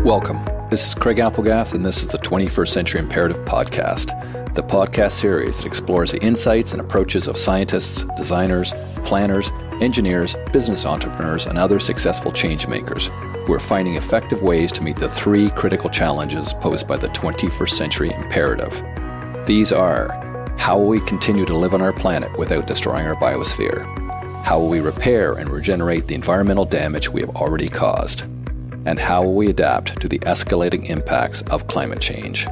Welcome. This is Craig Applegath, and this is the 21st Century Imperative Podcast, the podcast series that explores the insights and approaches of scientists, designers, planners, engineers, business entrepreneurs, and other successful change makers who are finding effective ways to meet the three critical challenges posed by the 21st Century Imperative. These are: how will we continue to live on our planet without destroying our biosphere? How will we repair and regenerate the environmental damage we have already caused? And how will we adapt to the escalating impacts of climate change?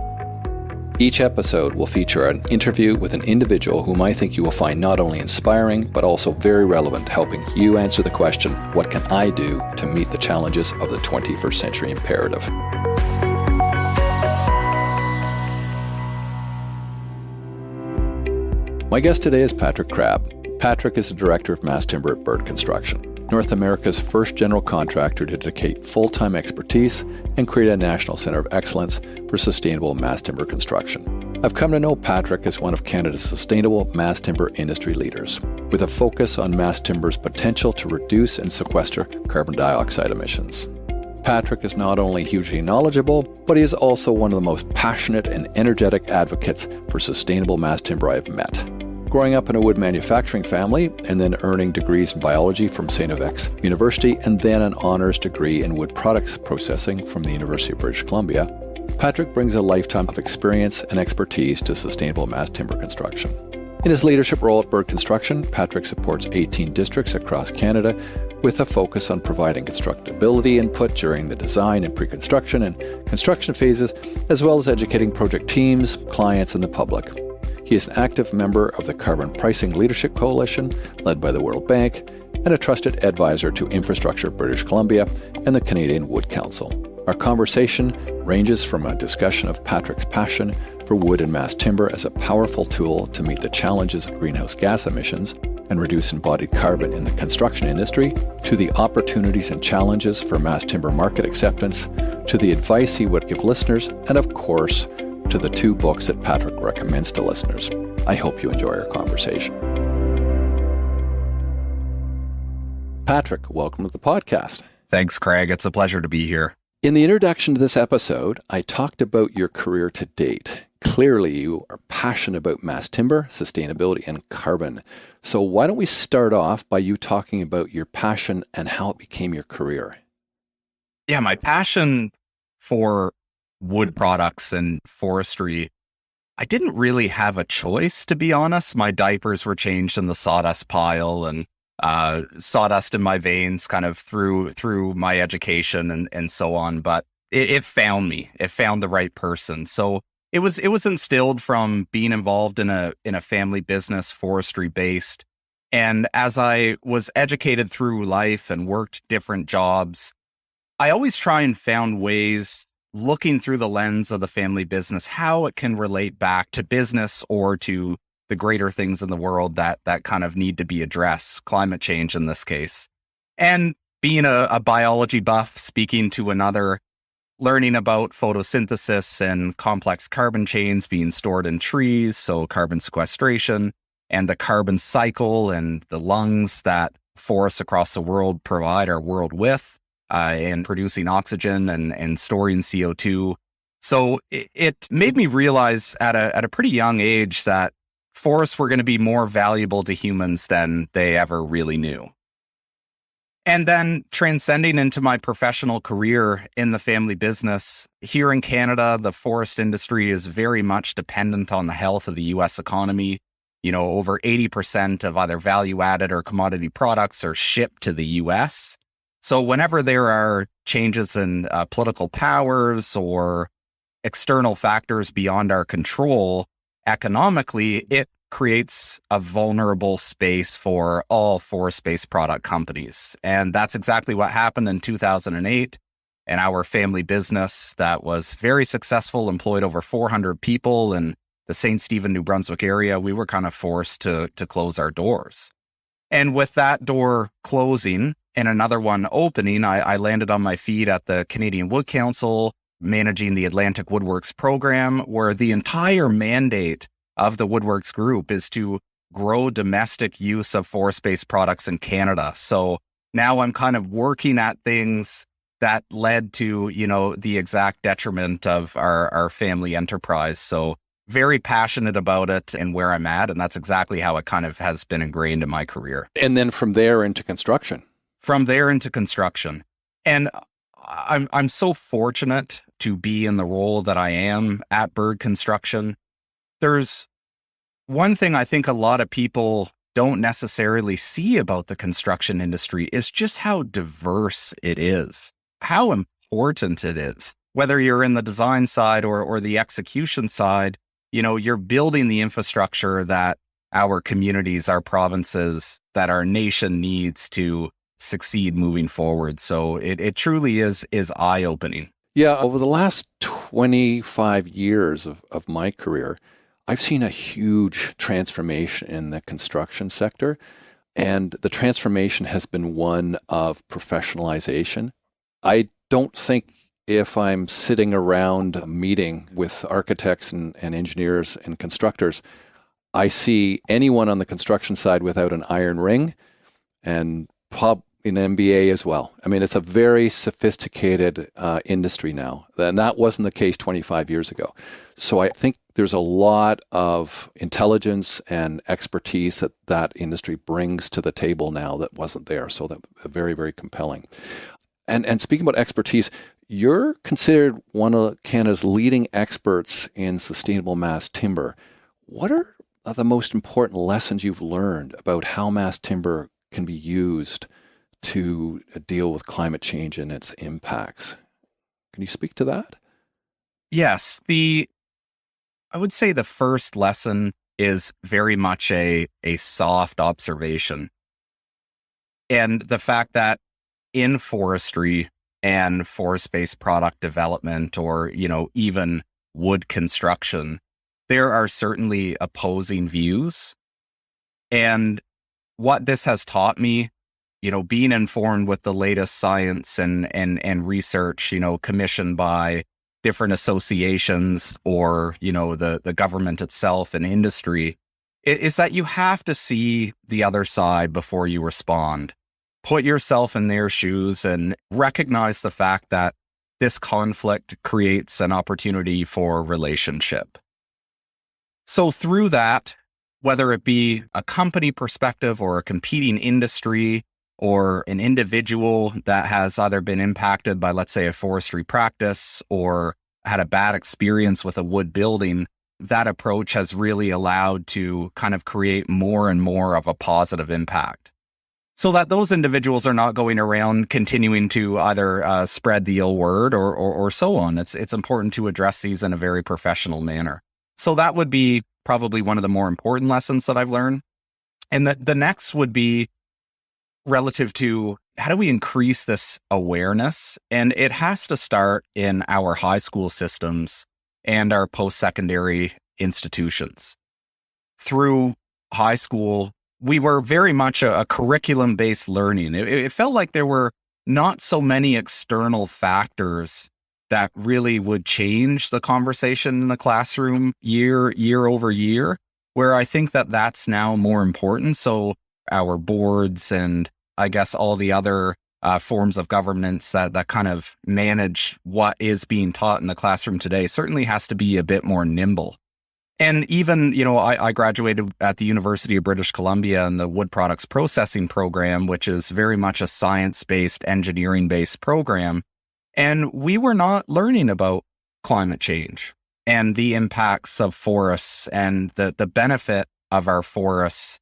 Each episode will feature an interview with an individual whom I think you will find not only inspiring, but also very relevant, helping you answer the question, what can I do to meet the challenges of the 21st Century Imperative? My guest today is Patrick Crabbe. Patrick is the Director of Mass Timber at Bird Construction, North America's first general contractor to dedicate full-time expertise and create a national centre of excellence for sustainable mass timber construction. I've come to know Patrick as one of Canada's sustainable mass timber industry leaders, with a focus on mass timber's potential to reduce and sequester carbon dioxide emissions. Patrick is not only hugely knowledgeable, but he is also one of the most passionate and energetic advocates for sustainable mass timber I've met. Growing up in a wood manufacturing family and then earning degrees in biology from St. FX University and then an honours degree in wood products processing from the University of British Columbia, Patrick brings a lifetime of experience and expertise to sustainable mass timber construction. In his leadership role at Bird Construction, Patrick supports 18 districts across Canada with a focus on providing constructability input during the design and pre-construction and construction phases, as well as educating project teams, clients, and the public. He is an active member of the Carbon Pricing Leadership Coalition, led by the World Bank, and a trusted advisor to Infrastructure British Columbia and the Canadian Wood Council. Our conversation ranges from a discussion of Patrick's passion for wood and mass timber as a powerful tool to meet the challenges of greenhouse gas emissions and reduce embodied carbon in the construction industry, to the opportunities and challenges for mass timber market acceptance, to the advice he would give listeners, and of course, to the two books that Patrick recommends to listeners. I hope you enjoy our conversation. Patrick, welcome to the podcast. Thanks, Craig. It's a pleasure to be here. In the introduction to this episode, I talked about your career to date. Clearly, you are passionate about mass timber, sustainability, and carbon. So why don't we start off by you talking about your passion and how it became your career? Yeah, my passion for wood products and forestry, I didn't really have a choice, to be honest. My diapers were changed in the sawdust pile and sawdust in my veins kind of through my education and so on. But it found me. It found the right person. So it was instilled from being involved in a family business, forestry based. And as I was educated through life and worked different jobs, I always try and found ways, looking through the lens of the family business, how it can relate back to business or to the greater things in the world that kind of need to be addressed, climate change in this case. And being a biology buff, speaking to another, learning about photosynthesis and complex carbon chains being stored in trees, so carbon sequestration, and the carbon cycle and the lungs that forests across the world provide our world with, and producing oxygen and storing CO2. So it made me realize at a pretty young age that forests were going to be more valuable to humans than they ever really knew. And then transcending into my professional career in the family business, here in Canada, the forest industry is very much dependent on the health of the U.S. economy. You know, over 80% of either value-added or commodity products are shipped to the U.S., so whenever there are changes in political powers or external factors beyond our control, economically, it creates a vulnerable space for all forest-based product companies. And that's exactly what happened in 2008. And our family business that was very successful, employed over 400 people in the St. Stephen, New Brunswick area, we were kind of forced to close our doors. And with that door closing and another one opening, I landed on my feet at the Canadian Wood Council, managing the Atlantic Woodworks program, where the entire mandate of the Woodworks Group is to grow domestic use of forest-based products in Canada. So now I'm kind of working at things that led to, the exact detriment of our family enterprise. So very passionate about it and where I'm at. And that's exactly how it kind of has been ingrained in my career. And then from there into construction. From there into construction. And I'm so fortunate to be in the role that I am at Bird Construction. There's one thing I think a lot of people don't necessarily see about the construction industry is just how diverse it is, how important it is. Whether you're in the design side or the execution side, you're building the infrastructure that our communities, our provinces, that our nation needs to succeed moving forward. So it truly is eye-opening. Yeah, over the last 25 years of my career, I've seen a huge transformation in the construction sector, and the transformation has been one of professionalization. I don't think if I'm sitting around a meeting with architects and engineers and constructors, I see anyone on the construction side without an iron ring and an MBA as well. I mean, it's a very sophisticated industry now, and that wasn't the case 25 years ago. So I think there's a lot of intelligence and expertise that industry brings to the table now that wasn't there. So that's very, very compelling. And speaking about expertise, you're considered one of Canada's leading experts in sustainable mass timber. What are the most important lessons you've learned about how mass timber can be used to deal with climate change and its impacts? Can you speak to that? Yes. I would say the first lesson is very much a soft observation. And the fact that in forestry and forest-based product development or, even wood construction, there are certainly opposing views. And what this has taught me, being informed with the latest science and research, commissioned by different associations or, the government itself and industry, is that you have to see the other side before you respond. Put yourself in their shoes and recognize the fact that this conflict creates an opportunity for relationship. So through that, whether it be a company perspective or a competing industry or an individual that has either been impacted by, let's say, a forestry practice or had a bad experience with a wood building, that approach has really allowed to kind of create more and more of a positive impact. So that those individuals are not going around continuing to either spread the ill word or so on. It's important to address these in a very professional manner. So that would be probably one of the more important lessons that I've learned. And the next would be relative to how do we increase this awareness? And it has to start in our high school systems and our post-secondary institutions. Through high school, we were very much a curriculum-based learning. It felt like there were not so many external factors that really would change the conversation in the classroom year over year, where I think that's now more important. So our boards and I guess all the other forms of governance that kind of manage what is being taught in the classroom today certainly has to be a bit more nimble. And even, I graduated at the University of British Columbia in the Wood Products Processing program, which is very much a science-based, engineering-based program. And we were not learning about climate change and the impacts of forests and the benefit of our forests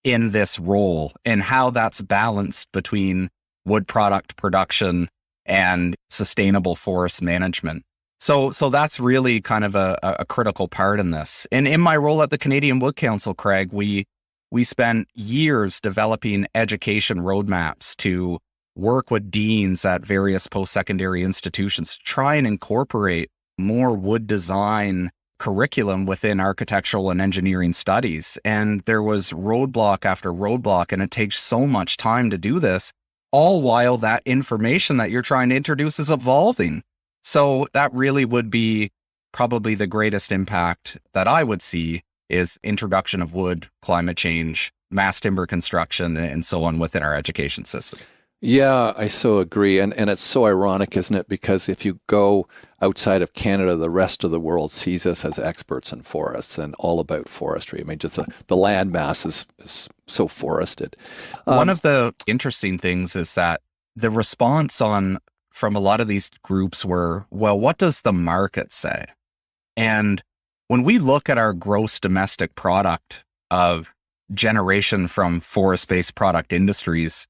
in this role and how that's balanced between wood product production and sustainable forest management. So that's really kind of a critical part in this. And in my role at the Canadian Wood Council, Craig, we spent years developing education roadmaps to work with deans at various post-secondary institutions to try and incorporate more wood design curriculum within architectural and engineering studies. And there was roadblock after roadblock, and it takes so much time to do this, all while that information that you're trying to introduce is evolving. So that really would be probably the greatest impact that I would see is introduction of wood, climate change, mass timber construction, and so on within our education system. Yeah, I so agree. And it's so ironic, isn't it? Because if you go outside of Canada, the rest of the world sees us as experts in forests and all about forestry. I mean, just the land mass is so forested. One Um, of the interesting things is that the response on from a lot of these groups were, well, what does the market say? And when we look at our gross domestic product of generation from forest-based product industries,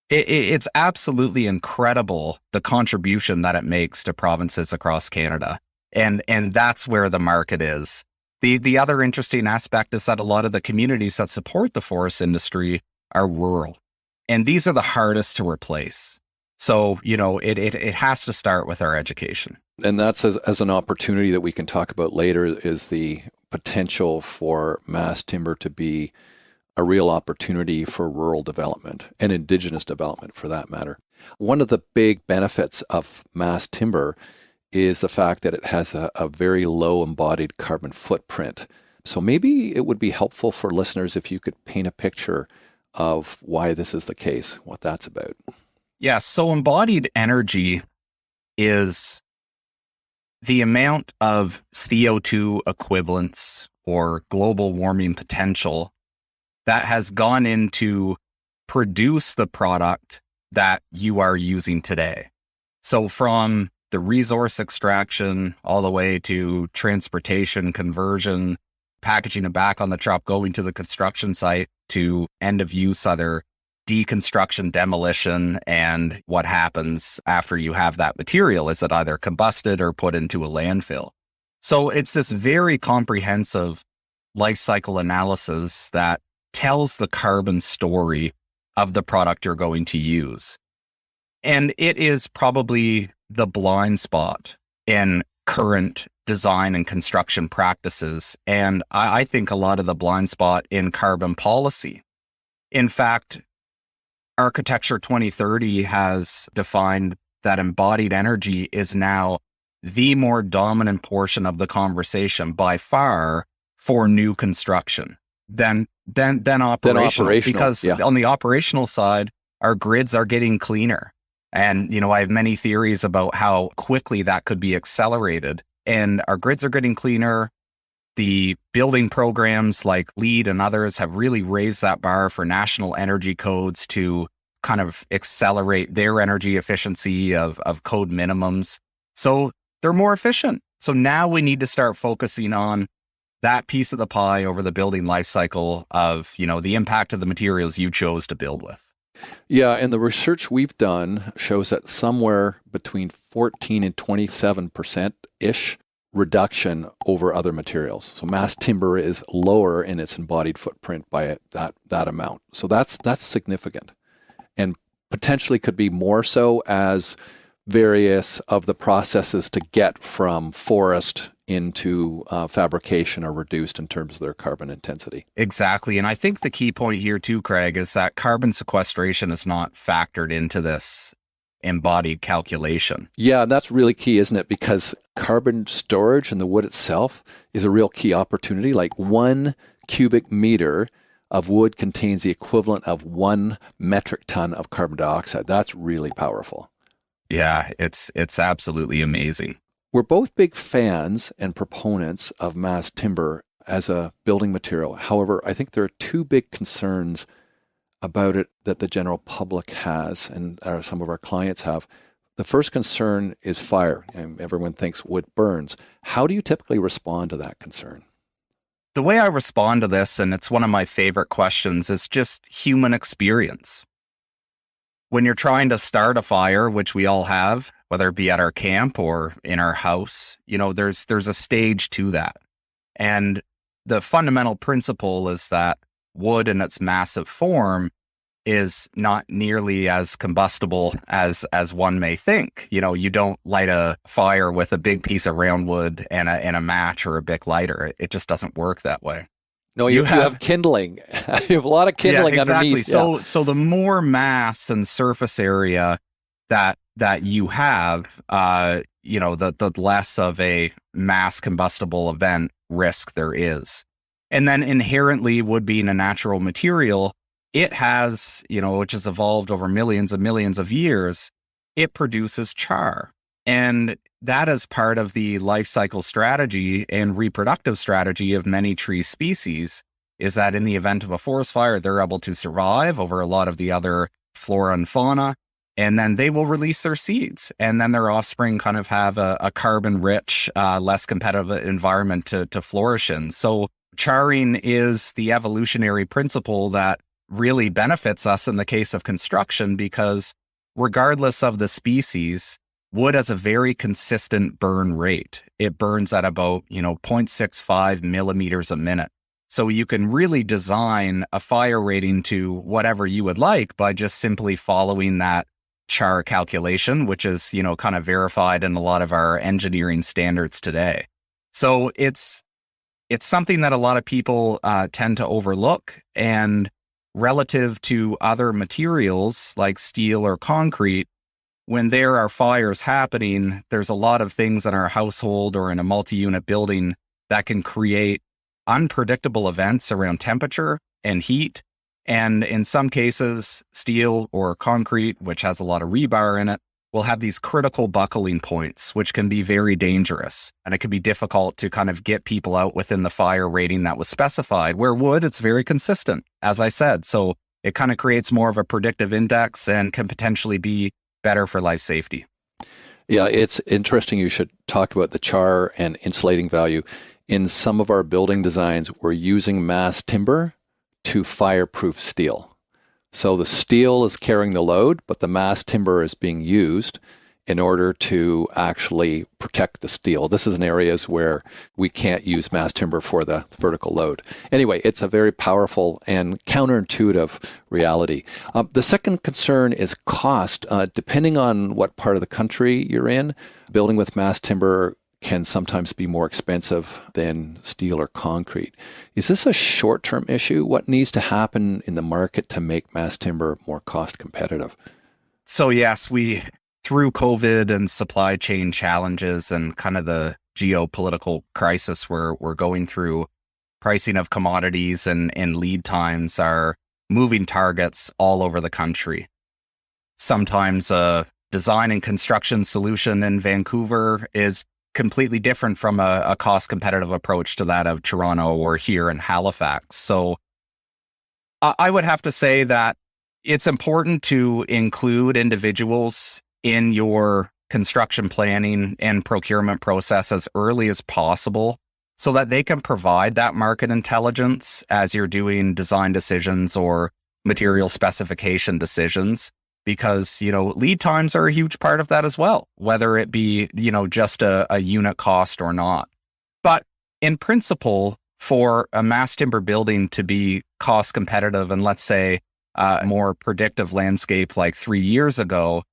it's absolutely incredible the contribution that it makes to provinces across Canada. And that's where the market is. The other interesting aspect is that a lot of the communities that support the forest industry are rural. And these are the hardest to replace. So, it has to start with our education. and that's as an opportunity that we can talk about later is the potential for mass timber to be a real opportunity for rural development and indigenous development for that matter. One of the big benefits of mass timber is the fact that it has a very low embodied carbon footprint. So maybe it would be helpful for listeners if you could paint a picture of why this is the case, what that's about. Yeah, so embodied energy is the amount of CO2 equivalents or global warming potential that has gone into produce the product that you are using today. So from the resource extraction all the way to transportation, conversion, packaging it back on the truck, going to the construction site to end of use, either deconstruction, demolition, and what happens after you have that material. Is it either combusted or put into a landfill? So it's this very comprehensive life cycle analysis that tells the carbon story of the product you're going to use. And it is probably the blind spot in current design and construction practices. And I think a lot of the blind spot in carbon policy. In fact, Architecture 2030 has defined that embodied energy is now the more dominant portion of the conversation by far for new construction than operational. Because on the operational side, our grids are getting cleaner. And, I have many theories about how quickly that could be accelerated. And our grids are getting cleaner. The building programs like LEED and others have really raised that bar for national energy codes to kind of accelerate their energy efficiency of code minimums. So they're more efficient. So now we need to start focusing on that piece of the pie over the building life cycle of, the impact of the materials you chose to build with. Yeah, and the research we've done shows that somewhere between 14 and 27%-ish reduction over other materials. So mass timber is lower in its embodied footprint by that amount. So that's significant, and potentially could be more so as various of the processes to get from forest into fabrication are reduced in terms of their carbon intensity. Exactly. And I think the key point here too, Craig, is that carbon sequestration is not factored into this embodied calculation. Yeah, that's really key, isn't it? Because carbon storage in the wood itself is a real key opportunity. Like 1 cubic meter of wood contains the equivalent of 1 metric ton of carbon dioxide. That's really powerful. Yeah, it's absolutely amazing. We're both big fans and proponents of mass timber as a building material. However, I think there are two big concerns about it that the general public has and some of our clients have. The first concern is fire. And everyone thinks wood burns. How do you typically respond to that concern? The way I respond to this, and it's one of my favorite questions, is just human experience. When you're trying to start a fire, which we all have, whether it be at our camp or in our house, there's a stage to that. And the fundamental principle is that wood in its massive form is not nearly as combustible as one may think. You don't light a fire with a big piece of round wood and a match or a Bic lighter. It just doesn't work that way. No, you have kindling. You have a lot of kindling underneath. Yeah. So the more mass and surface area that you have, the less of a mass combustible event risk there is. And then inherently, wood being a natural material, it has, which has evolved over millions and millions of years, it produces char. And that is part of the life cycle strategy and reproductive strategy of many tree species, is that in the event of a forest fire, they're able to survive over a lot of the other flora and fauna, and then they will release their seeds. And then their offspring kind of have a carbon-rich, less competitive environment to flourish in. So charring is the evolutionary principle that really benefits us in the case of construction, because regardless of the species, wood has a very consistent burn rate. It burns at about, 0.65 millimeters a minute. So you can really design a fire rating to whatever you would like by just simply following that char calculation, which is, kind of verified in a lot of our engineering standards today. So it's something that a lot of people tend to overlook. And relative to other materials like steel or concrete, when there are fires happening, there's a lot of things in our household or in a multi-unit building that can create unpredictable events around temperature and heat. And in some cases, steel or concrete, which has a lot of rebar in it, will have these critical buckling points, which can be very dangerous. And it can be difficult to kind of get people out within the fire rating that was specified. Where wood, it's very consistent, as I said. So it kind of creates more of a predictive index and can potentially be better for life safety. Yeah, it's interesting you should talk about the char and insulating value. In some of our building designs, we're using mass timber to fireproof steel. So the steel is carrying the load, but the mass timber is being used in order to actually protect the steel. This is in areas where we can't use mass timber for the vertical load. Anyway, it's a very powerful and counterintuitive reality. The second concern is cost. Depending on what part of the country you're in, building with mass timber can sometimes be more expensive than steel or concrete. Is this a short-term issue? What needs to happen in the market to make mass timber more cost competitive? So yes, through COVID and supply chain challenges and kind of the geopolitical crisis we're going through, pricing of commodities and lead times are moving targets all over the country. Sometimes a design and construction solution in Vancouver is completely different from a cost competitive approach to that of Toronto or here in Halifax. So I would have to say that it's important to include individuals in your construction planning and procurement process as early as possible so that they can provide that market intelligence as you're doing design decisions or material specification decisions. Because, lead times are a huge part of that as well, whether it be, just a unit cost or not. But in principle, for a mass timber building to be cost competitive and let's say a more predictive landscape like 3 years ago,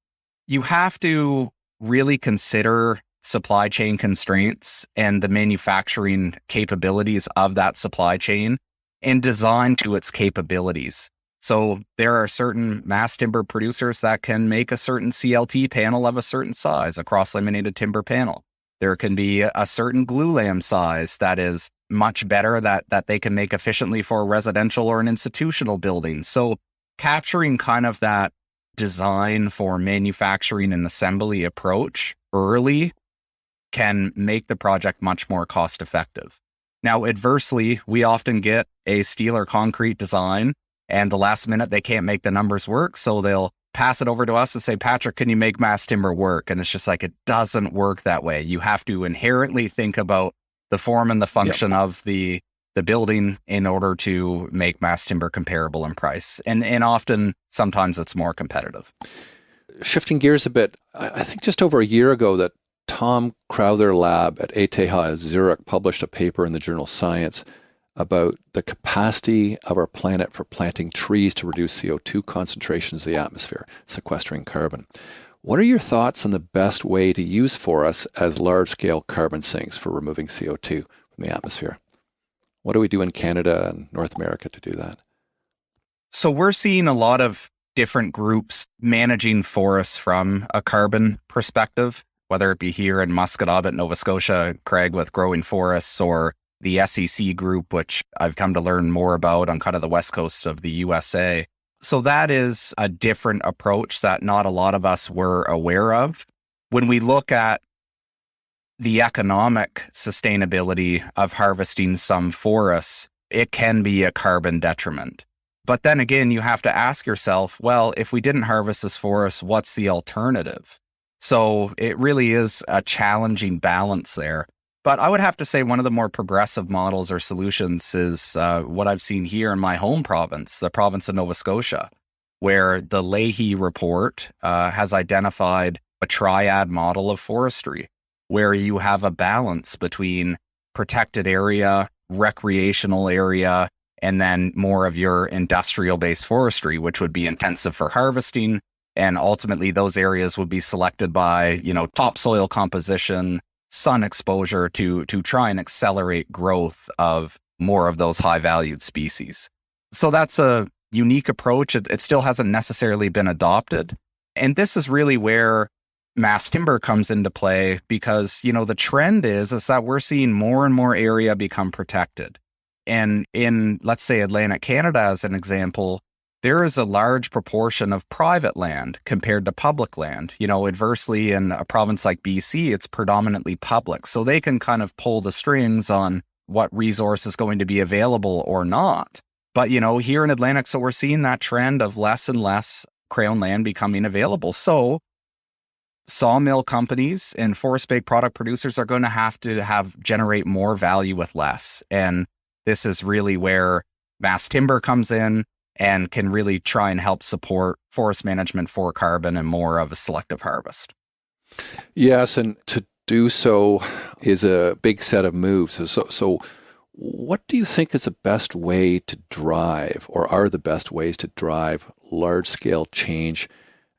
you have to really consider supply chain constraints and the manufacturing capabilities of that supply chain and design to its capabilities. So there are certain mass timber producers that can make a certain CLT panel of a certain size, a cross-laminated timber panel. There can be a certain glulam size that is much better that they can make efficiently for a residential or an institutional building. So capturing kind of that design for manufacturing and assembly approach early can make the project much more cost effective. Now, adversely, we often get a steel or concrete design and the last minute they can't make the numbers work. So they'll pass it over to us and say, Patrick, can you make mass timber work? And it's just like, it doesn't work that way. You have to inherently think about the form and the function of the building in order to make mass timber comparable in price. And often, sometimes it's more competitive. Shifting gears a bit, I think just over a year ago that Tom Crowther lab at ETH Zurich published a paper in the journal Science about the capacity of our planet for planting trees to reduce CO2 concentrations in the atmosphere, sequestering carbon. What are your thoughts on the best way to use forests as large-scale carbon sinks for removing CO2 from the atmosphere? What do we do in Canada and North America to do that? So we're seeing a lot of different groups managing forests from a carbon perspective, whether it be here in Musquodoboit, Nova Scotia, Craig with Growing Forests, or the SEC group, which I've come to learn more about on kind of the west coast of the USA. So that is a different approach that not a lot of us were aware of. When we look at the economic sustainability of harvesting some forests, it can be a carbon detriment. But then again, you have to ask yourself, well, if we didn't harvest this forest, what's the alternative? So it really is a challenging balance there. But I would have to say one of the more progressive models or solutions is what I've seen here in my home province, the province of Nova Scotia, where the Leahy report has identified a triad model of forestry, where you have a balance between protected area, recreational area, and then more of your industrial-based forestry, which would be intensive for harvesting. And ultimately, those areas would be selected by, topsoil composition, sun exposure to try and accelerate growth of more of those high-valued species. So that's a unique approach. It still hasn't necessarily been adopted. And this is really where mass timber comes into play because, the trend is that we're seeing more and more area become protected. And in, let's say, Atlantic Canada, as an example, there is a large proportion of private land compared to public land. Adversely, in a province like BC, it's predominantly public. So they can kind of pull the strings on what resource is going to be available or not. But, here in Atlantic, so we're seeing that trend of less and less crown land becoming available. So sawmill companies and forest-based product producers are going to have generate more value with less. And this is really where mass timber comes in and can really try and help support forest management for carbon and more of a selective harvest. Yes, and to do so is a big set of moves. So what do you think is the best way to drive, or are the best ways to drive large-scale change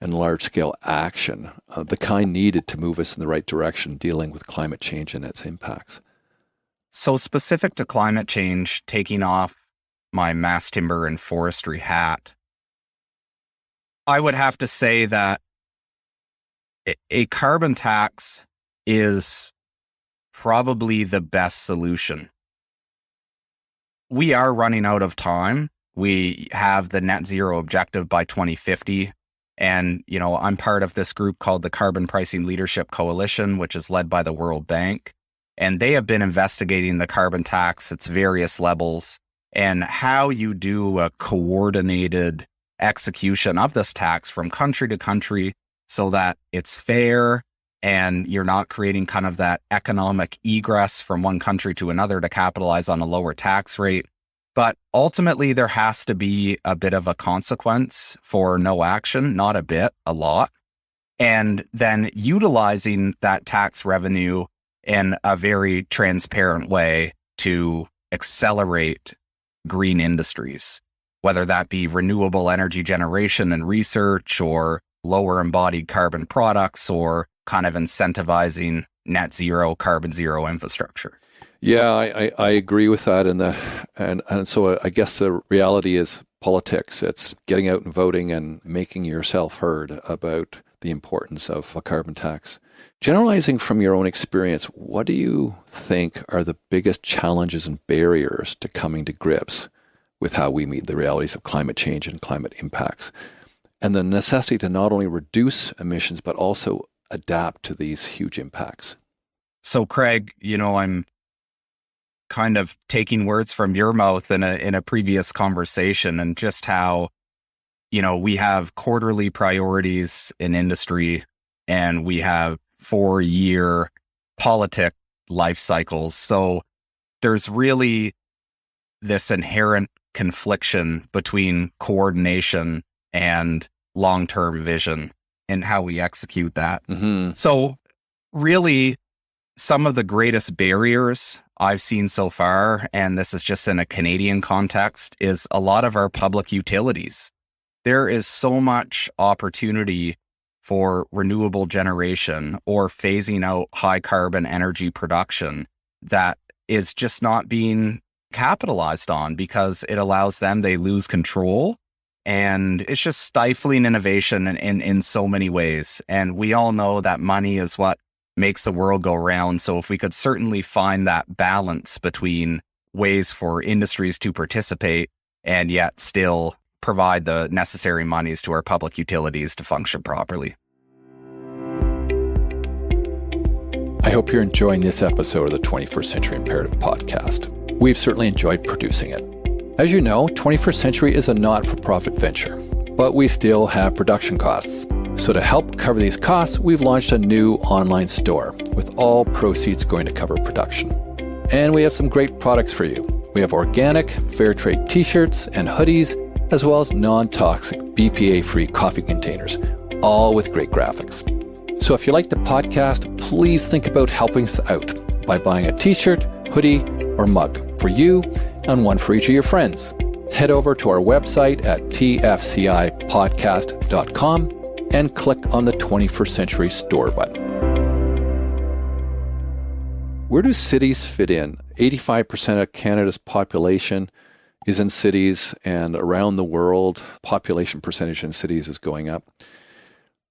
and large-scale action, the kind needed to move us in the right direction dealing with climate change and its impacts? So specific to climate change, taking off my mass timber and forestry hat, I would have to say that a carbon tax is probably the best solution. We are running out of time. We have the net zero objective by 2050. And, I'm part of this group called the Carbon Pricing Leadership Coalition, which is led by the World Bank. And they have been investigating the carbon tax, its various levels, and how you do a coordinated execution of this tax from country to country so that it's fair and you're not creating kind of that economic egress from one country to another to capitalize on a lower tax rate. But ultimately, there has to be a bit of a consequence for no action, not a bit, a lot. And then utilizing that tax revenue in a very transparent way to accelerate green industries, whether that be renewable energy generation and research or lower embodied carbon products or kind of incentivizing net zero, carbon zero infrastructure. Yeah, I agree with that. And so I guess the reality is politics. It's getting out and voting and making yourself heard about the importance of a carbon tax. Generalizing from your own experience, what do you think are the biggest challenges and barriers to coming to grips with how we meet the realities of climate change and climate impacts, and the necessity to not only reduce emissions, but also adapt to these huge impacts? So, Craig, I'm kind of taking words from your mouth in a previous conversation, and just how, we have quarterly priorities in industry and we have 4-year politic life cycles. So there's really this inherent confliction between coordination and long-term vision and how we execute that. Mm-hmm. So really, some of the greatest barriers I've seen so far, and this is just in a Canadian context, is a lot of our public utilities. There is so much opportunity for renewable generation or phasing out high carbon energy production that is just not being capitalized on because it allows them, they lose control, and it's just stifling innovation in so many ways. And we all know that money is what makes the world go round. So if we could certainly find that balance between ways for industries to participate and yet still provide the necessary monies to our public utilities to function properly. I hope you're enjoying this episode of the 21st Century Imperative podcast. We've certainly enjoyed producing it. As you know, 21st Century is a not-for-profit venture, but we still have production costs. So to help cover these costs, we've launched a new online store with all proceeds going to cover production. And we have some great products for you. We have organic, fair trade t-shirts and hoodies, as well as non-toxic, BPA-free coffee containers, all with great graphics. So if you like the podcast, please think about helping us out by buying a t-shirt, hoodie, or mug for you and one for each of your friends. Head over to our website at tfcipodcast.com and click on the 21st Century Store button. Where do cities fit in? 85% of Canada's population is in cities, and around the world, population percentage in cities is going up.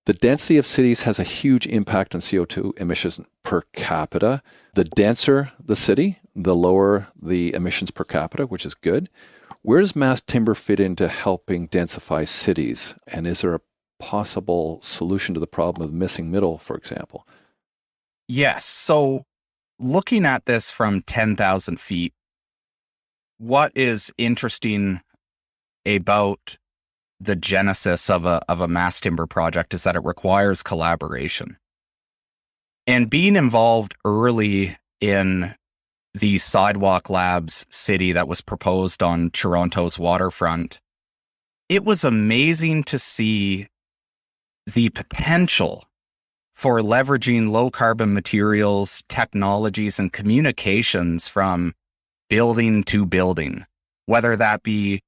The density of cities has a huge impact on CO2 emissions per capita. The denser the city, the lower the emissions per capita, which is good. Where does mass timber fit into helping densify cities? And is there a possible solution to the problem of the missing middle, for example? Yes. So looking at this from 10,000 feet, what is interesting about the genesis of a mass timber project is that it requires collaboration. And being involved early in the Sidewalk Labs city that was proposed on Toronto's waterfront, it was amazing to see the potential for leveraging low carbon materials, technologies, and communications from building to building, whether that be,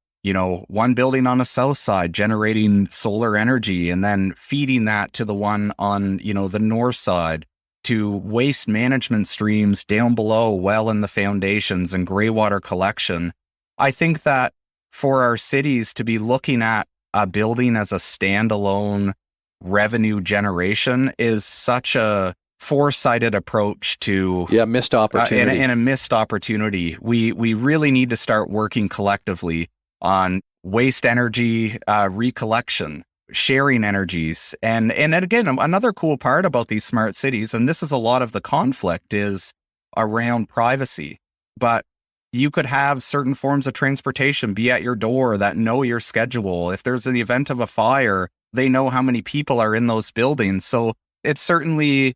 one building on the south side generating solar energy and then feeding that to the one on, the north side, to waste management streams down below, well in the foundations and gray water collection. I think that for our cities to be looking at a building as a standalone revenue generation is such a foresighted approach to missed opportunity and a missed opportunity. We really need to start working collectively on waste energy recollection, sharing energies, and again, another cool part about these smart cities, and this is a lot of the conflict, is around privacy. But you could have certain forms of transportation be at your door that know your schedule. If there's an event of a fire, they know how many people are in those buildings. So it's certainly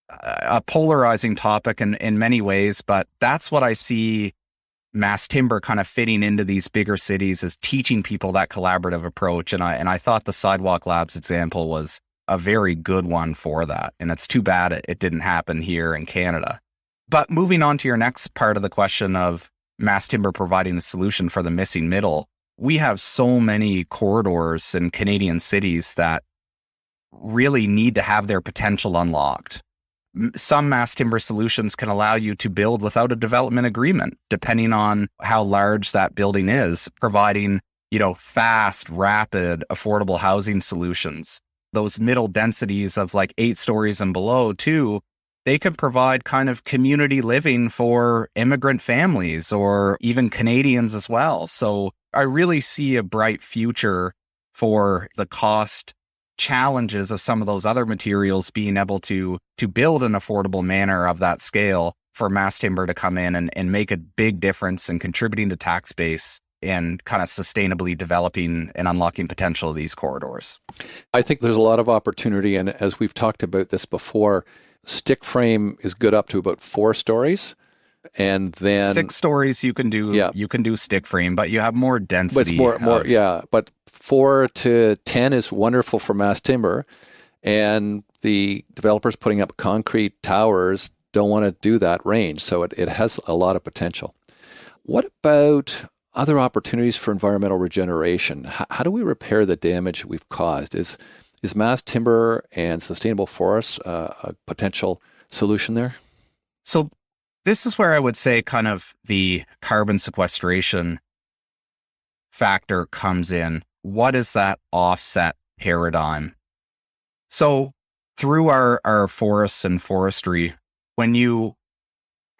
a polarizing topic in many ways, but that's what I see mass timber kind of fitting into these bigger cities, is teaching people that collaborative approach. And I thought the Sidewalk Labs example was a very good one for that. And it's too bad it didn't happen here in Canada. But moving on to your next part of the question of mass timber providing a solution for the missing middle, we have so many corridors in Canadian cities that really need to have their potential unlocked. Some mass timber solutions can allow you to build without a development agreement, depending on how large that building is, providing, fast, rapid, affordable housing solutions. Those middle densities of like 8 stories and below too, they can provide kind of community living for immigrant families or even Canadians as well. So I really see a bright future for the cost challenges of some of those other materials being able to build an affordable manner of that scale for mass timber to come in and make a big difference in contributing to tax base and kind of sustainably developing and unlocking potential of these corridors. I think there's a lot of opportunity, and as we've talked about this before, stick frame is good up to about 4 stories. And then 6 stories you can do stick frame, but you have more density. But it's more, but 4 to 10 is wonderful for mass timber, and the developers putting up concrete towers don't want to do that range, so it has a lot of potential. What about other opportunities for environmental regeneration? How do we repair the damage we've caused? Is mass timber and sustainable forests a potential solution there? So this is where I would say kind of the carbon sequestration factor comes in. What is that offset paradigm? So through our forests and forestry, when you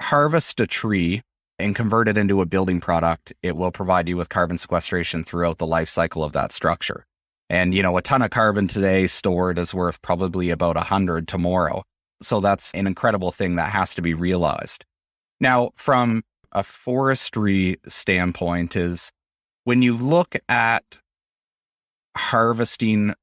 harvest a tree and convert it into a building product, it will provide you with carbon sequestration throughout the life cycle of that structure. And, a ton of carbon today stored is worth probably about 100 tomorrow. So that's an incredible thing that has to be realized. Now, from a forestry standpoint is when you look at harvesting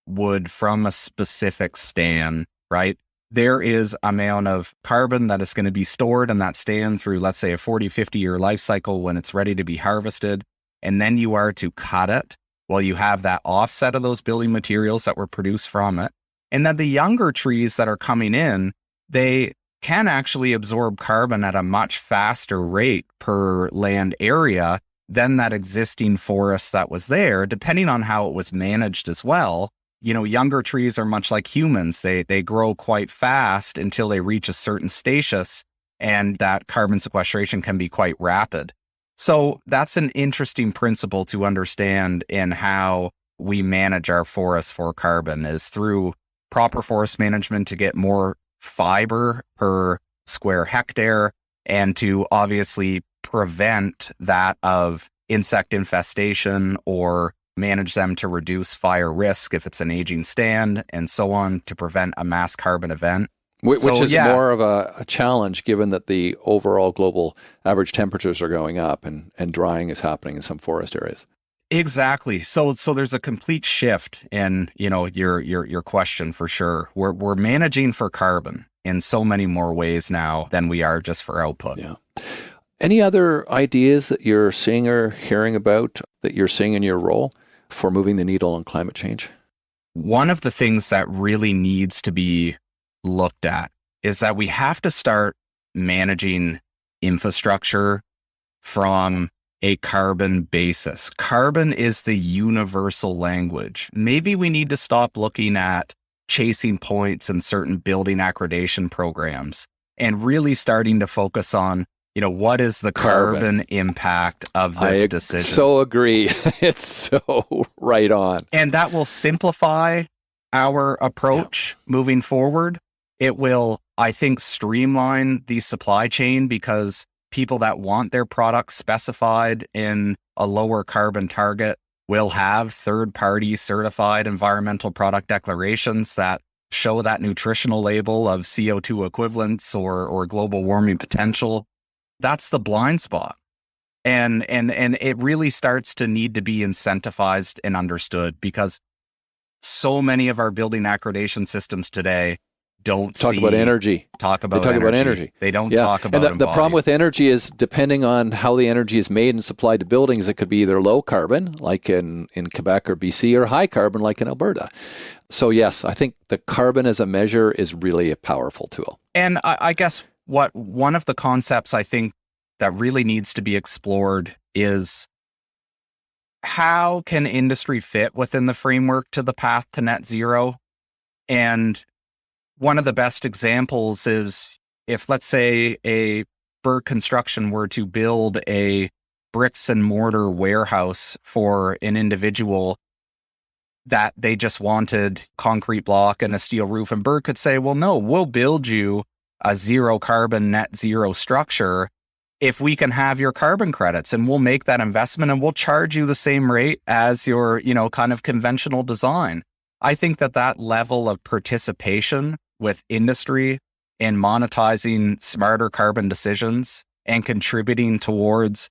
wood from a specific stand, right? There is amount of carbon that is going to be stored in that stand through, let's say, a 40, 50-year life cycle when it's ready to be harvested. And then you are to cut it while you have that offset of those building materials that were produced from it. And then the younger trees that are coming in, they can actually absorb carbon at a much faster rate per land area than that existing forest that was there, depending on how it was managed as well. Younger trees are much like humans. They grow quite fast until they reach a certain status, and that carbon sequestration can be quite rapid. So that's an interesting principle to understand in how we manage our forests for carbon is through proper forest management to get more fiber per square hectare and to obviously prevent that of insect infestation or manage them to reduce fire risk if it's an aging stand and so on to prevent a mass carbon event. Which is more of a challenge given that the overall global average temperatures are going up and drying is happening in some forest areas. Exactly. So there's a complete shift in, your question for sure. We're managing for carbon in so many more ways now than we are just for output. Yeah. Any other ideas that you're seeing or hearing about that you're seeing in your role for moving the needle on climate change? One of the things that really needs to be looked at is that we have to start managing infrastructure from a carbon basis. Carbon is the universal language. Maybe we need to stop looking at chasing points in certain building accreditation programs and really starting to focus on, what is the carbon impact of this decision? So agree. It's so right on. And that will simplify our approach moving forward. It will, I think, streamline the supply chain because people that want their products specified in a lower carbon target will have third-party certified environmental product declarations that show that nutritional label of CO2 equivalents or global warming potential. That's the blind spot. And it really starts to need to be incentivized and understood because so many of our building accreditation systems today don't talk about energy. They talk about energy. They don't talk about and the problem with energy is depending on how the energy is made and supplied to buildings, it could be either low carbon, like in Quebec or BC, or high carbon, like in Alberta. So yes, I think the carbon as a measure is really a powerful tool. And I guess one of the concepts I think that really needs to be explored is how can industry fit within the framework to the path to net zero? And one of the best examples is if, let's say, a Bird Construction were to build a bricks and mortar warehouse for an individual that they just wanted concrete block and a steel roof, and Bird could say, well, no, we'll build you a zero carbon net zero structure if we can have your carbon credits, and we'll make that investment and we'll charge you the same rate as your, kind of conventional design. I think that level of participation with industry in monetizing smarter carbon decisions and contributing towards,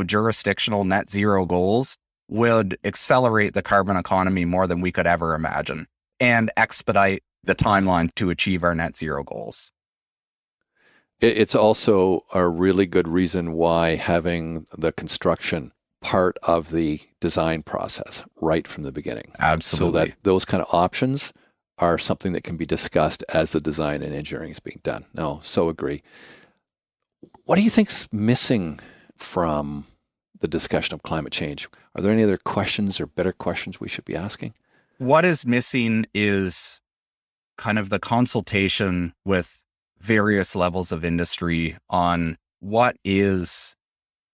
jurisdictional net zero goals would accelerate the carbon economy more than we could ever imagine and expedite the timeline to achieve our net zero goals. It's also a really good reason why having the construction part of the design process right from the beginning. Absolutely. So that those kind of options are something that can be discussed as the design and engineering is being done. No, so agree. What do you think's missing from the discussion of climate change? Are there any other questions or better questions we should be asking? What is missing is kind of the consultation with various levels of industry on what is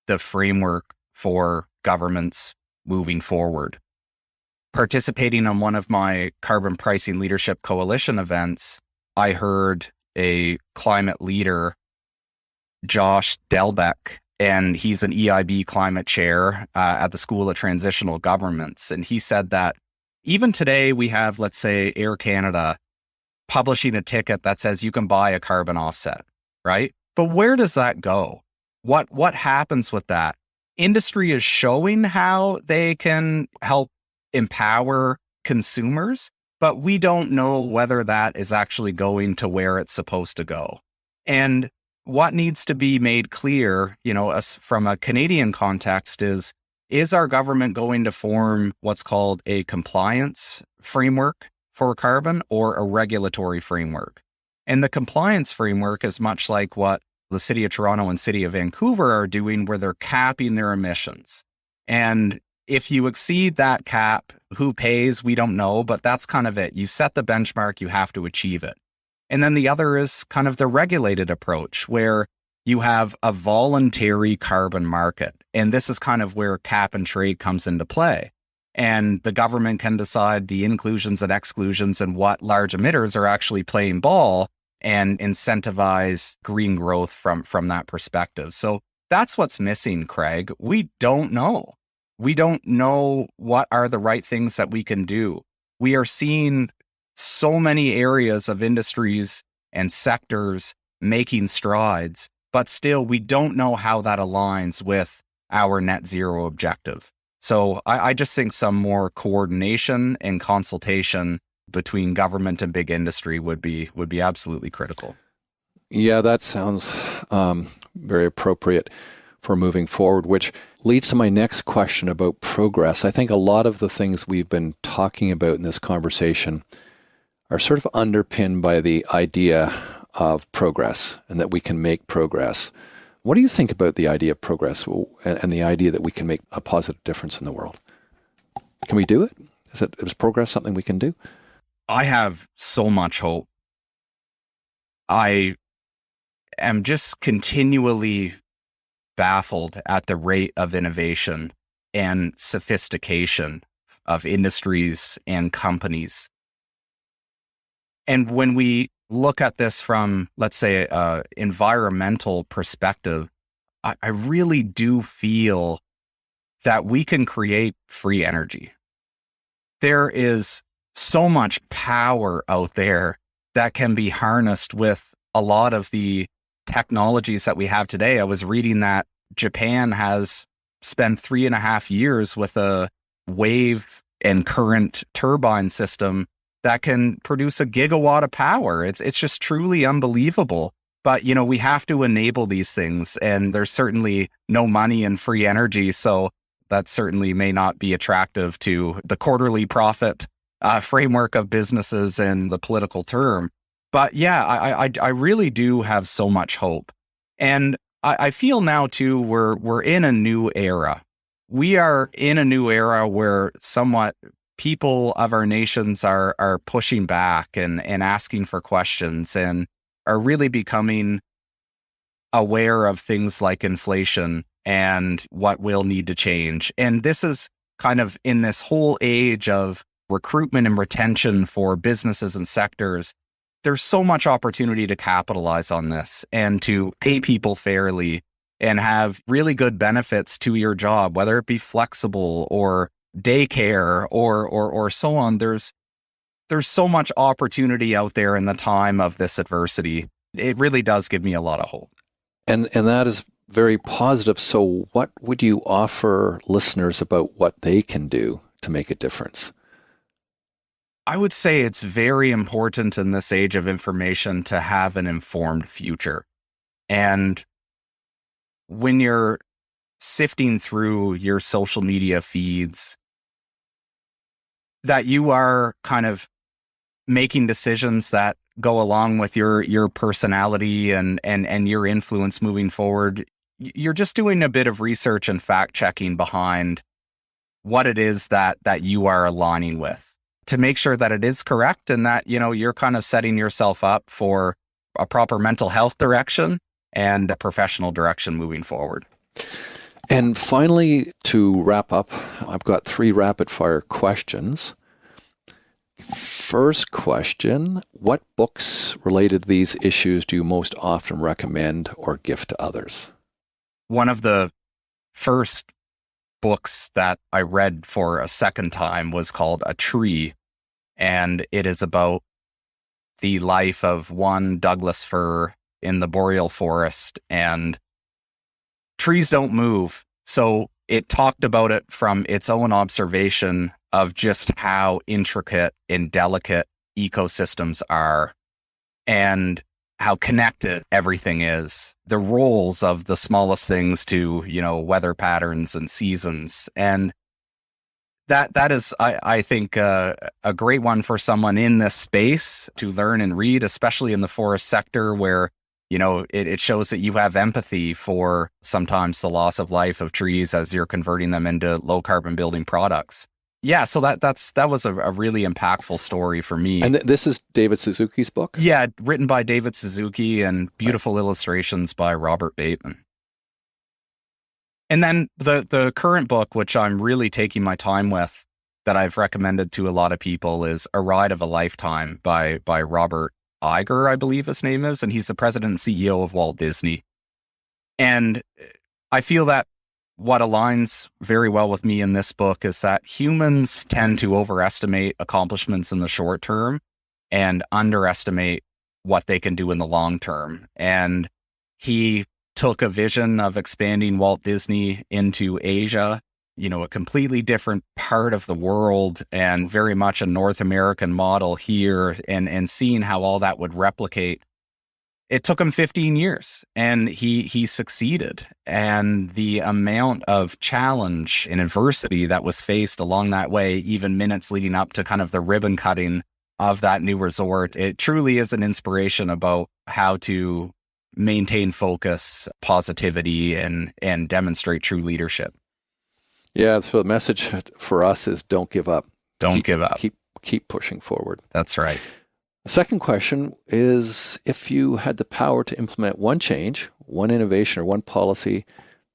the framework for governments moving forward. Participating on one of my Carbon Pricing Leadership Coalition events, I heard a climate leader, Josh Delbeck, and he's an EIB climate chair at the School of Transitional Governments. And he said that even today we have, let's say, Air Canada publishing a ticket that says you can buy a carbon offset, right? But where does that go? What happens with that? Industry is showing how they can help empower consumers, but we don't know whether that is actually going to where it's supposed to go. And what needs to be made clear, from a Canadian context is our government going to form what's called a compliance framework for carbon or a regulatory framework? And the compliance framework is much like what the City of Toronto and City of Vancouver are doing, where they're capping their emissions. And if you exceed that cap, who pays? We don't know, but that's kind of it. You set the benchmark, you have to achieve it. And then the other is kind of the regulated approach, where you have a voluntary carbon market. And this is kind of where cap and trade comes into play. And the government can decide the inclusions and exclusions and what large emitters are actually playing ball and incentivize green growth from that perspective. So that's what's missing, Craig. We don't know. We don't know what are the right things that we can do. We are seeing so many areas of industries and sectors making strides, but still we don't know how that aligns with our net zero objective. So I just think some more coordination and consultation between government and big industry would be absolutely critical. Yeah, that sounds very appropriate for moving forward, which leads to my next question about progress. I think a lot of the things we've been talking about in this conversation are sort of underpinned by the idea of progress and that we can make progress. What do you think about the idea of progress and the idea that we can make a positive difference in the world? Can we do it? Is progress something we can do? I have so much hope. I am just continually baffled at the rate of innovation and sophistication of industries and companies. And when we look at this from, let's say, an environmental perspective, I really do feel that we can create free energy. There is so much power out there that can be harnessed with a lot of the technologies that we have today. I was reading that Japan has spent 3.5 years with a wave and current turbine system that can produce a gigawatt of power. It's just truly unbelievable. But, we have to enable these things, and there's certainly no money in free energy. So that certainly may not be attractive to the quarterly profit framework of businesses and the political term. But yeah, I really do have so much hope. And I feel now too, we're in a new era. We are in a new era where somewhat people of our nations are pushing back and asking for questions and are really becoming aware of things like inflation and what will need to change. And this is kind of in this whole age of recruitment and retention for businesses and sectors. There's so much opportunity to capitalize on this and to pay people fairly and have really good benefits to your job, whether it be flexible or daycare or so on. There's so much opportunity out there in the time of this adversity. It really does give me a lot of hope. And that is very positive. So what would you offer listeners about what they can do to make a difference? I would say it's very important in this age of information to have an informed future. And when you're sifting through your social media feeds, that you are kind of making decisions that go along with your personality and your influence moving forward. You're just doing a bit of research and fact checking behind what it is that you are aligning with to make sure that it is correct and that, you're kind of setting yourself up for a proper mental health direction and a professional direction moving forward. And finally, to wrap up, I've got 3 rapid fire questions. First question, what books related to these issues do you most often recommend or gift to others? one of the first books that I read for a second time was called A Tree, and it is about the life of one Douglas fir in the boreal forest, and trees don't move. So it talked about it from its own observation of just how intricate and delicate ecosystems are and how connected everything is, the roles of the smallest things to, weather patterns and seasons. And that is, I think, a great one for someone in this space to learn and read, especially in the forest sector where, it shows that you have empathy for sometimes the loss of life of trees as you're converting them into low carbon building products. Yeah, so that was a really impactful story for me. And this is David Suzuki's book? Yeah, written by David Suzuki and beautiful illustrations by Robert Bateman. And then the current book, which I'm really taking my time with, that I've recommended to a lot of people, is A Ride of a Lifetime by Robert Iger, I believe his name is, and he's the president and CEO of Walt Disney. And I feel that what aligns very well with me in this book is that humans tend to overestimate accomplishments in the short term and underestimate what they can do in the long term. And he took a vision of expanding Walt Disney into Asia, a completely different part of the world and very much a North American model here, and seeing how all that would replicate. It took him 15 years and he succeeded. And the amount of challenge and adversity that was faced along that way, even minutes leading up to kind of the ribbon cutting of that new resort, it truly is an inspiration about how to maintain focus, positivity, and demonstrate true leadership. Yeah, so the message for us is don't give up. Don't give up. Keep pushing forward. That's right. The second question is, if you had the power to implement one change, one innovation, or one policy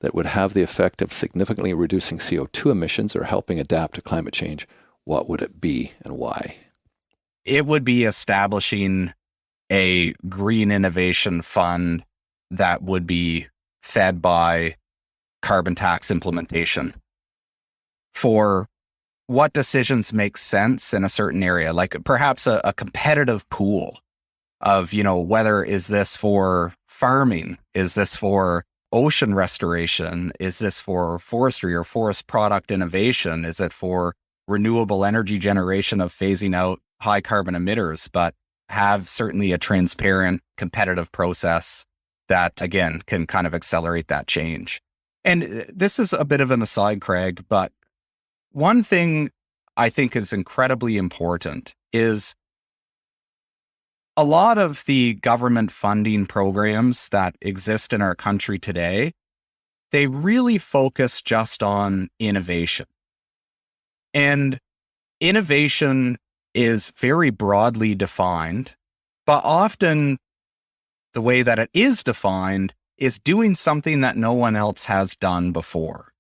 that would have the effect of significantly reducing CO2 emissions or helping adapt to climate change, what would it be and why? It would be establishing a green innovation fund that would be fed by carbon tax implementation for what decisions make sense in a certain area, like perhaps a competitive pool of, whether is this for farming? Is this for ocean restoration? Is this for forestry or forest product innovation? Is it for renewable energy generation of phasing out high carbon emitters, but have certainly a transparent, competitive process that, again, can kind of accelerate that change. And this is a bit of an aside, Craig, but one thing I think is incredibly important is a lot of the government funding programs that exist in our country today, they really focus just on innovation. And innovation is very broadly defined, but often the way that it is defined is doing something that no one else has done before.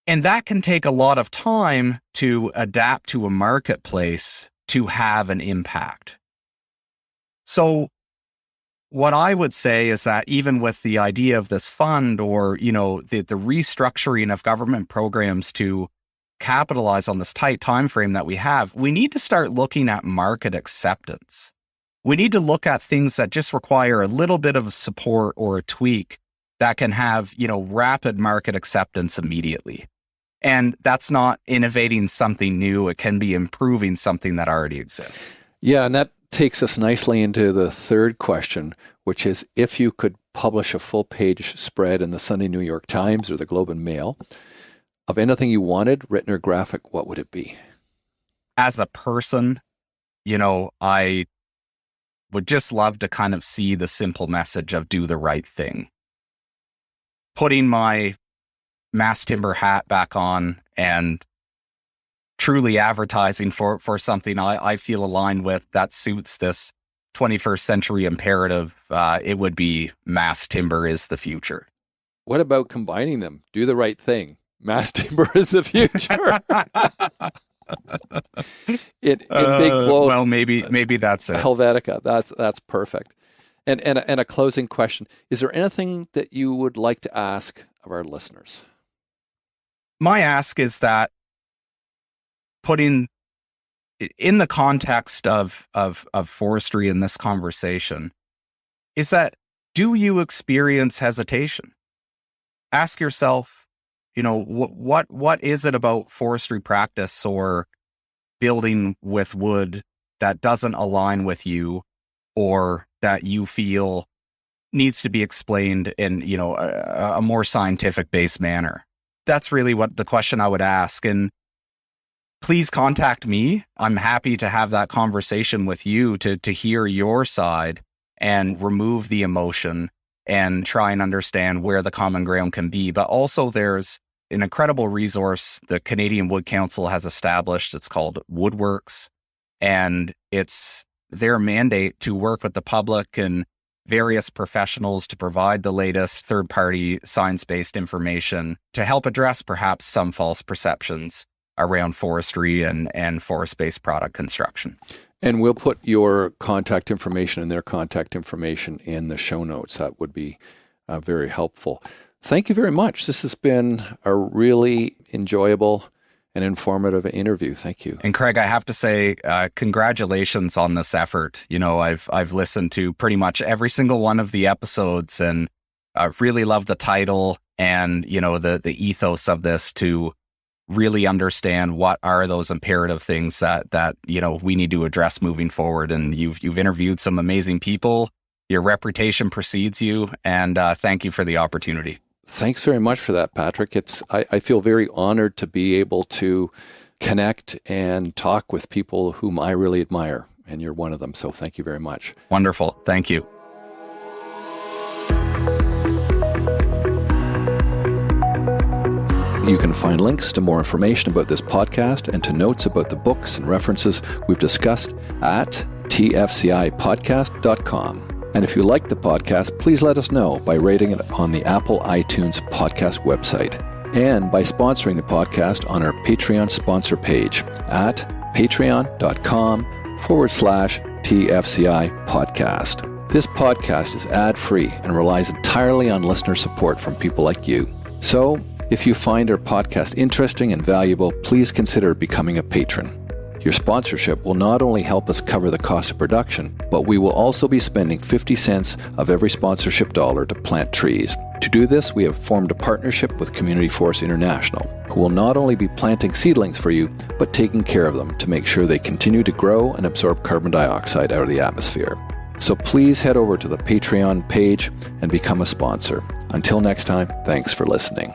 And that can take a lot of time to adapt to a marketplace to have an impact. So what I would say is that even with the idea of this fund or, the restructuring of government programs to capitalize on this tight time frame that we have, we need to start looking at market acceptance. We need to look at things that just require a little bit of support or a tweak that can have, rapid market acceptance immediately. And that's not innovating something new. It can be improving something that already exists. Yeah, and that takes us nicely into the third question, which is if you could publish a full-page spread in the Sunday New York Times or the Globe and Mail of anything you wanted, written or graphic, what would it be? As a person, I would just love to kind of see the simple message of do the right thing. Putting my mass timber hat back on and truly advertising for something I feel aligned with that suits this 21st century imperative, it would be mass timber is the future. What about combining them? Do the right thing. Mass timber is the future. in big quote. Well, maybe that's it. Helvetica. That's perfect. And a closing question. Is there anything that you would like to ask of our listeners? My ask is that, putting in the context of forestry in this conversation, is that, do you experience hesitation? Ask yourself, what is it about forestry practice or building with wood that doesn't align with you, or that you feel needs to be explained in, a more scientific based manner? That's really what the question I would ask. And please contact me. I'm happy to have that conversation with you to hear your side and remove the emotion and try and understand where the common ground can be. But also, there's an incredible resource the Canadian Wood Council has established. It's called Woodworks, and it's their mandate to work with the public and various professionals to provide the latest third-party science-based information to help address perhaps some false perceptions around forestry and forest-based product construction. And we'll put your contact information and their contact information in the show notes. That would be very helpful. Thank you very much. This has been a really enjoyable and informative interview. Thank you. And Craig, I have to say, congratulations on this effort. I've listened to pretty much every single one of the episodes, and I really love the title and, the ethos of this, to really understand what are those imperative things that we need to address moving forward. And you've interviewed some amazing people. Your reputation precedes you, and thank you for the opportunity. Thanks very much for that, Patrick. I feel very honored to be able to connect and talk with people whom I really admire, and you're one of them. So thank you very much. Wonderful. Thank you. You can find links to more information about this podcast and to notes about the books and references we've discussed at tfcipodcast.com. And if you like the podcast, please let us know by rating it on the Apple iTunes podcast website, and by sponsoring the podcast on our Patreon sponsor page at patreon.com/TFCI podcast. This podcast is ad-free and relies entirely on listener support from people like you. So, if you find our podcast interesting and valuable, please consider becoming a patron. Your sponsorship will not only help us cover the cost of production, but we will also be spending 50 cents of every sponsorship dollar to plant trees. To do this, we have formed a partnership with Community Forest International, who will not only be planting seedlings for you, but taking care of them to make sure they continue to grow and absorb carbon dioxide out of the atmosphere. So please head over to the Patreon page and become a sponsor. Until next time, thanks for listening.